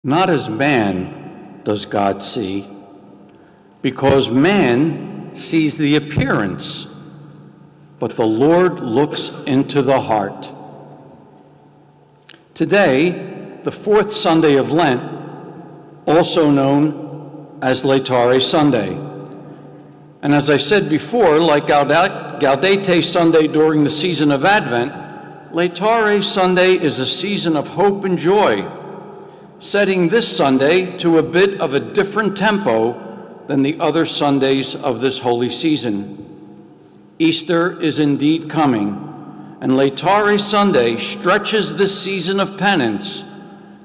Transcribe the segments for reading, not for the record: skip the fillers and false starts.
Not as man does God see, because man sees the appearance, but the Lord looks into the heart. Today, the fourth Sunday of Lent, also known as Laetare Sunday. And as I said before, like Gaudete Sunday during the season of Advent, Laetare Sunday is a season of hope and joy, setting this Sunday to a bit of a different tempo than the other Sundays of this holy season. Easter is indeed coming, and Laetare Sunday stretches this season of penance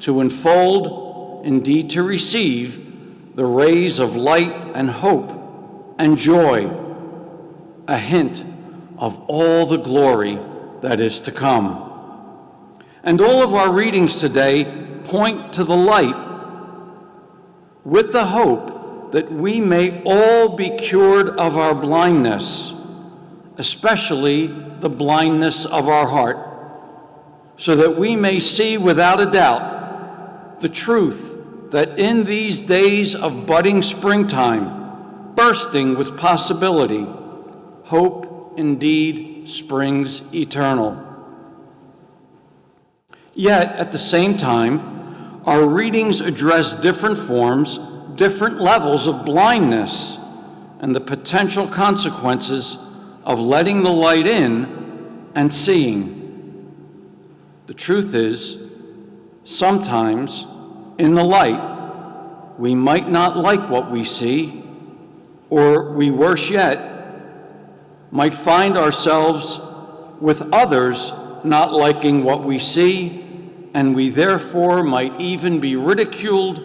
to unfold, indeed to receive, the rays of light and hope and joy, a hint of all the glory that is to come. And all of our readings today point to the light, with the hope that we may all be cured of our blindness, especially the blindness of our heart, so that we may see without a doubt the truth that in these days of budding springtime, bursting with possibility, hope indeed springs eternal. Yet, at the same time, our readings address different forms, different levels of blindness, and the potential consequences of letting the light in and seeing. The truth is, sometimes in the light, we might not like what we see, or we, worse yet, might find ourselves with others not liking what we see, and we therefore might even be ridiculed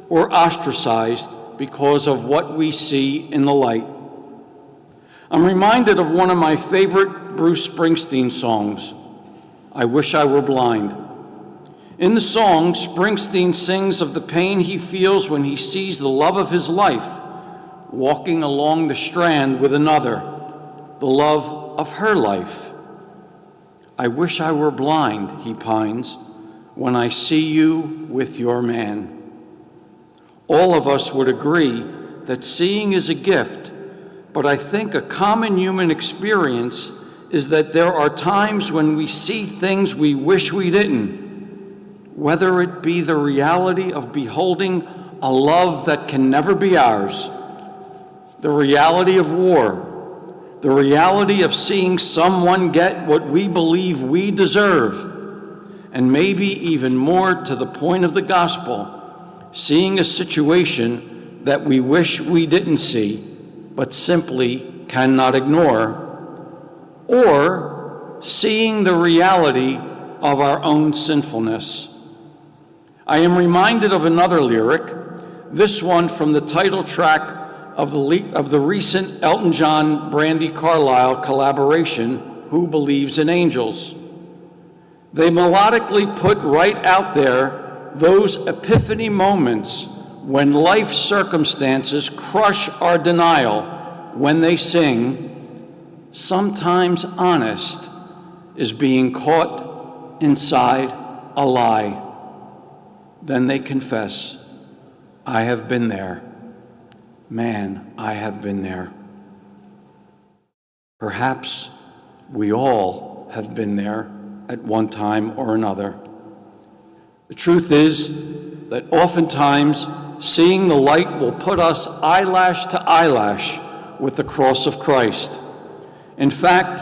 or ostracized because of what we see in the light. I'm reminded of one of my favorite Bruce Springsteen songs, I Wish I Were Blind. In the song, Springsteen sings of the pain he feels when he sees the love of his life walking along the strand with another, the love of her life. I wish I were blind, he pines, when I see you with your man. All of us would agree that seeing is a gift, but I think a common human experience is that there are times when we see things we wish we didn't, whether it be the reality of beholding a love that can never be ours, the reality of war, the reality of seeing someone get what we believe we deserve, and maybe even more to the point of the gospel, seeing a situation that we wish we didn't see, but simply cannot ignore, or seeing the reality of our own sinfulness. I am reminded of another lyric, this one from the title track of the recent Elton John Brandi Carlile collaboration, Who Believes in Angels? They melodically put right out there those epiphany moments when life circumstances crush our denial, when they sing, sometimes honest is being caught inside a lie. Then they confess, I have been there. Man, I have been there. Perhaps we all have been there at one time or another. The truth is that oftentimes seeing the light will put us eyelash to eyelash with the cross of Christ. In fact,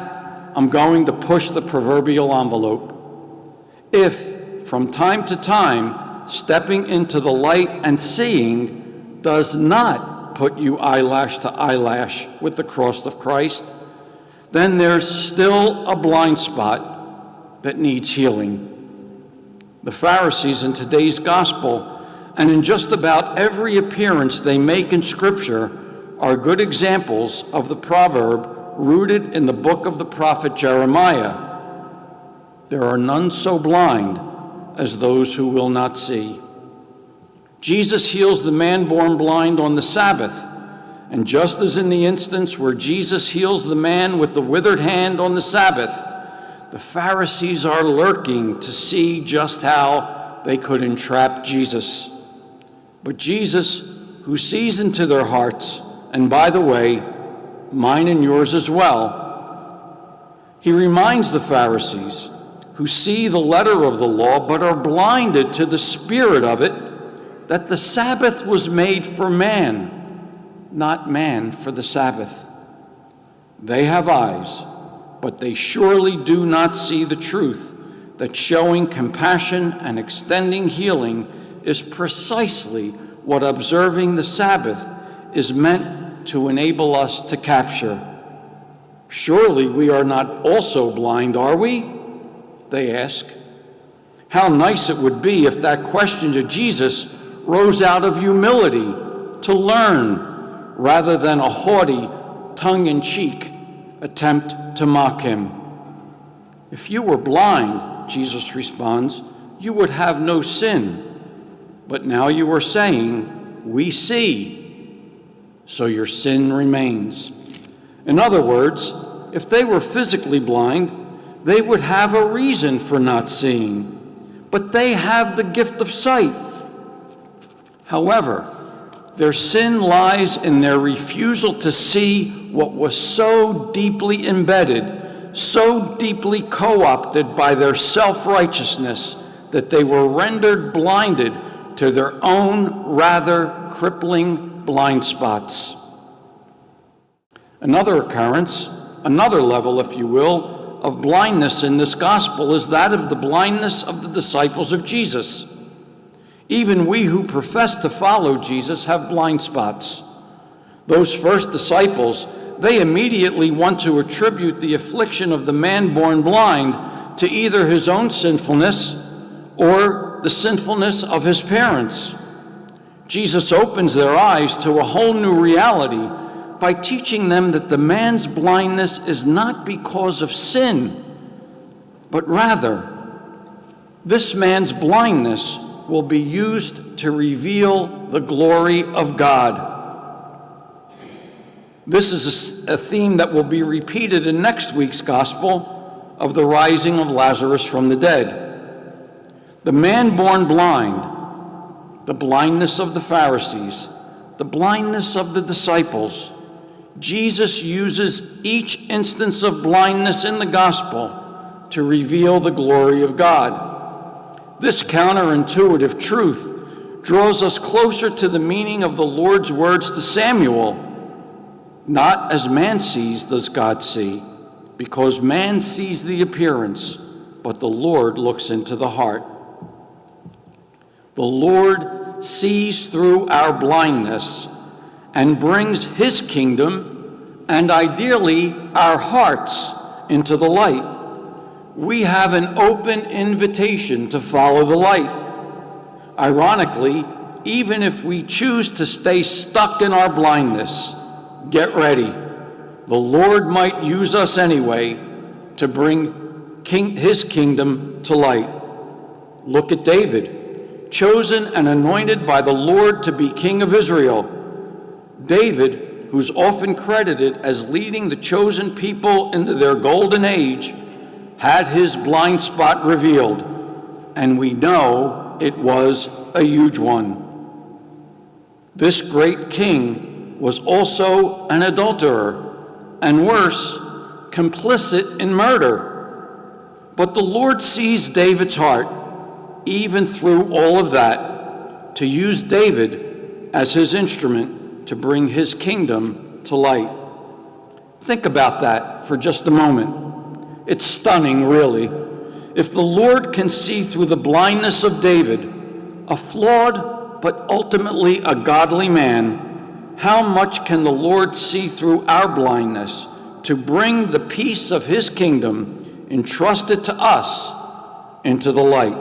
I'm going to push the proverbial envelope. If, from time to time, stepping into the light and seeing does not put you eyelash to eyelash with the cross of Christ, then there's still a blind spot that needs healing. The Pharisees in today's gospel, and in just about every appearance they make in Scripture, are good examples of the proverb rooted in the book of the prophet Jeremiah. There are none so blind as those who will not see. Jesus heals the man born blind on the Sabbath, and just as in the instance where Jesus heals the man with the withered hand on the Sabbath, the Pharisees are lurking to see just how they could entrap Jesus. But Jesus, who sees into their hearts, and by the way, mine and yours as well, he reminds the Pharisees, who see the letter of the law but are blinded to the spirit of it, that the Sabbath was made for man, not man for the Sabbath. They have eyes, but they surely do not see the truth, that showing compassion and extending healing is precisely what observing the Sabbath is meant to enable us to capture. Surely we are not also blind, are we? They ask. How nice it would be if that question to Jesus rose out of humility to learn, rather than a haughty, tongue-in-cheek attempt to mock him. If you were blind, Jesus responds, you would have no sin. But now you are saying, we see, so your sin remains. In other words, if they were physically blind, they would have a reason for not seeing, but they have the gift of sight. However, their sin lies in their refusal to see what was so deeply embedded, so deeply co-opted by their self-righteousness, that they were rendered blinded to their own rather crippling blind spots. Another occurrence, another level, if you will, of blindness in this gospel is that of the blindness of the disciples of Jesus. Even we who profess to follow Jesus have blind spots. Those first disciples, they immediately want to attribute the affliction of the man born blind to either his own sinfulness or the sinfulness of his parents. Jesus opens their eyes to a whole new reality by teaching them that the man's blindness is not because of sin, but rather, this man's blindness will be used to reveal the glory of God. This is a theme that will be repeated in next week's gospel of the rising of Lazarus from the dead. The man born blind, the blindness of the Pharisees, the blindness of the disciples, Jesus uses each instance of blindness in the gospel to reveal the glory of God. This counterintuitive truth draws us closer to the meaning of the Lord's words to Samuel. Not as man sees does God see, because man sees the appearance, but the Lord looks into the heart. The Lord sees through our blindness and brings his kingdom and ideally our hearts into the light. We have an open invitation to follow the light. Ironically, even if we choose to stay stuck in our blindness, get ready. The Lord might use us anyway to bring his kingdom to light. Look at David, chosen and anointed by the Lord to be king of Israel. David, who's often credited as leading the chosen people into their golden age, had his blind spot revealed, and we know it was a huge one. This great king was also an adulterer, and worse, complicit in murder. But the Lord sees David's heart, even through all of that, to use David as his instrument to bring his kingdom to light. Think about that for just a moment. It's stunning, really. If the Lord can see through the blindness of David, a flawed but ultimately a godly man, how much can the Lord see through our blindness to bring the peace of his kingdom entrusted to us into the light?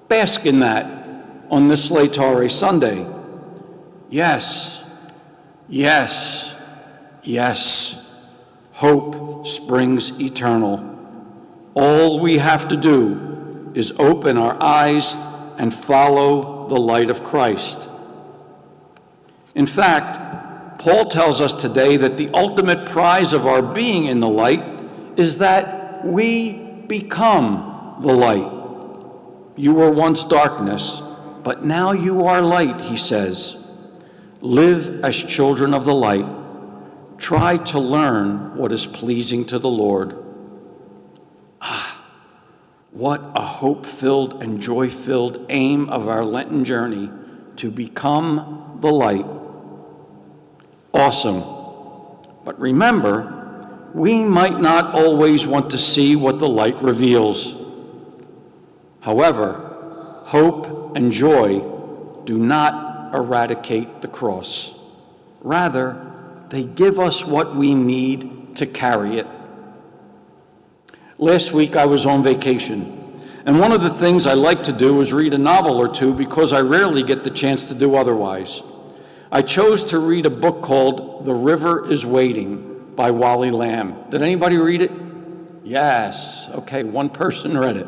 Bask in that on this Laetare Sunday. Yes, yes, yes. Hope springs eternal. All we have to do is open our eyes and follow the light of Christ. In fact, Paul tells us today that the ultimate prize of our being in the light is that we become the light. You were once darkness, but now you are light, he says. Live as children of the light. Try to learn what is pleasing to the Lord. What a hope-filled and joy-filled aim of our Lenten journey, to become the light. Awesome. But remember, we might not always want to see what the light reveals. However, hope and joy do not eradicate the cross. Rather, they give us what we need to carry it. Last week I was on vacation, and one of the things I like to do is read a novel or two because I rarely get the chance to do otherwise. I chose to read a book called The River is Waiting by Wally Lamb. Did anybody read it? Yes. Okay, one person read it.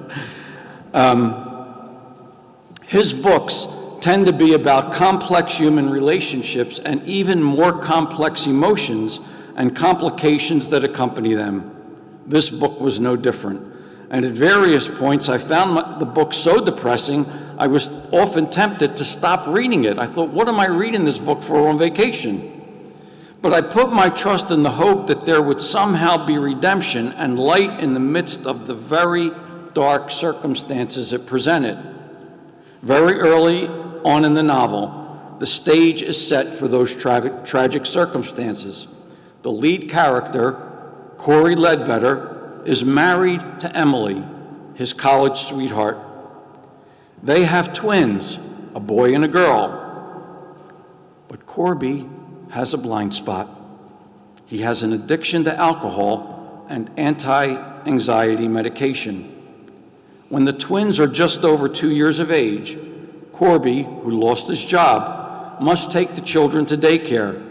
His books tend to be about complex human relationships and even more complex emotions and complications that accompany them. This book was no different. And at various points, I found the book so depressing, I was often tempted to stop reading it. I thought, what am I reading this book for on vacation? But I put my trust in the hope that there would somehow be redemption and light in the midst of the very dark circumstances it presented. Very early on in the novel, the stage is set for those tragic circumstances. The lead character, Corey Ledbetter, is married to Emily, his college sweetheart. They have twins, a boy and a girl. But Corby has a blind spot. He has an addiction to alcohol and anti-anxiety medication. When the twins are just over 2 years of age, Corby, who lost his job, must take the children to daycare.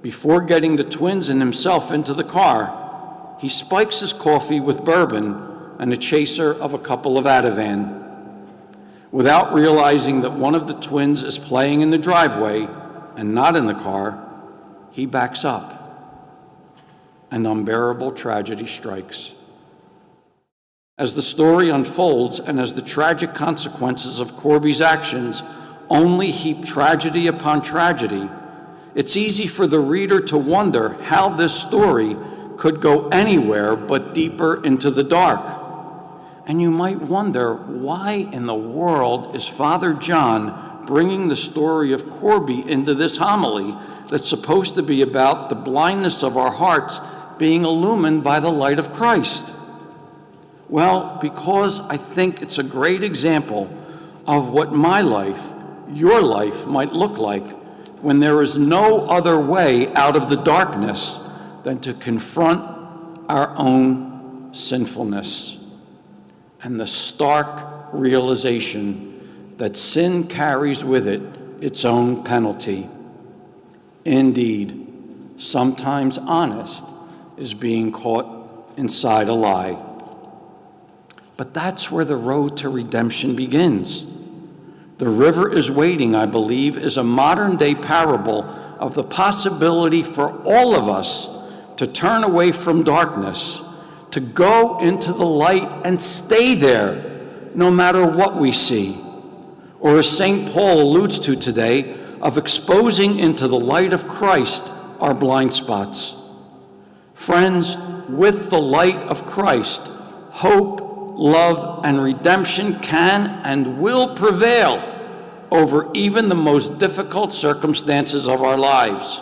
Before getting the twins and himself into the car, he spikes his coffee with bourbon and a chaser of a couple of Ativan. Without realizing that one of the twins is playing in the driveway and not in the car, he backs up. An unbearable tragedy strikes. As the story unfolds and as the tragic consequences of Corby's actions only heap tragedy upon tragedy, it's easy for the reader to wonder how this story could go anywhere but deeper into the dark. And you might wonder, why in the world is Father John bringing the story of Corby into this homily that's supposed to be about the blindness of our hearts being illumined by the light of Christ? Well, because I think it's a great example of what my life, your life, might look like when there is no other way out of the darkness than to confront our own sinfulness and the stark realization that sin carries with it its own penalty. Indeed, sometimes honest is being caught inside a lie. But that's where the road to redemption begins. The River is Waiting, I believe, is a modern-day parable of the possibility for all of us to turn away from darkness, to go into the light and stay there, no matter what we see. Or as St. Paul alludes to today, of exposing into the light of Christ our blind spots. Friends, with the light of Christ, hope, love, and redemption can and will prevail over even the most difficult circumstances of our lives.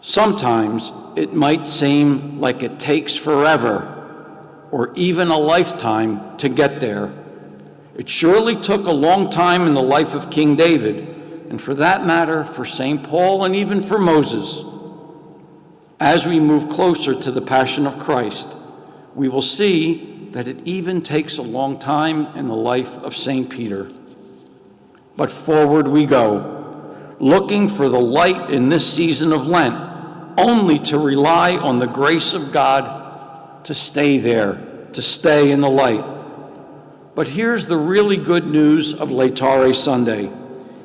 Sometimes it might seem like it takes forever or even a lifetime to get there. It surely took a long time in the life of King David, and for that matter, for St. Paul and even for Moses. As we move closer to the Passion of Christ, we will see that it even takes a long time in the life of St. Peter. But forward we go, looking for the light in this season of Lent, only to rely on the grace of God to stay there, to stay in the light. But here's the really good news of Laetare Sunday.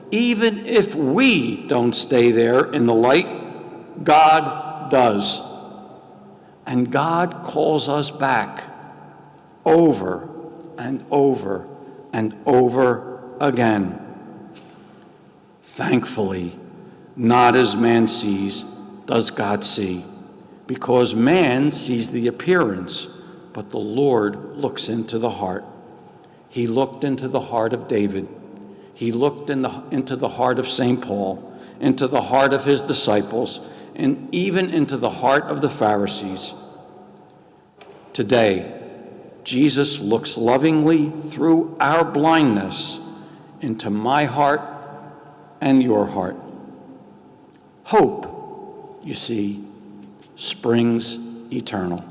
Even if we don't stay there in the light, God does. And God calls us back over and over and over again. Thankfully, not as man sees does God see, because man sees the appearance, but the Lord looks into the heart. He looked into the heart of David. He looked into the heart of St. Paul, into the heart of his disciples, and even into the heart of the Pharisees. Today, Jesus looks lovingly through our blindness into my heart and your heart. Hope, you see, springs eternal.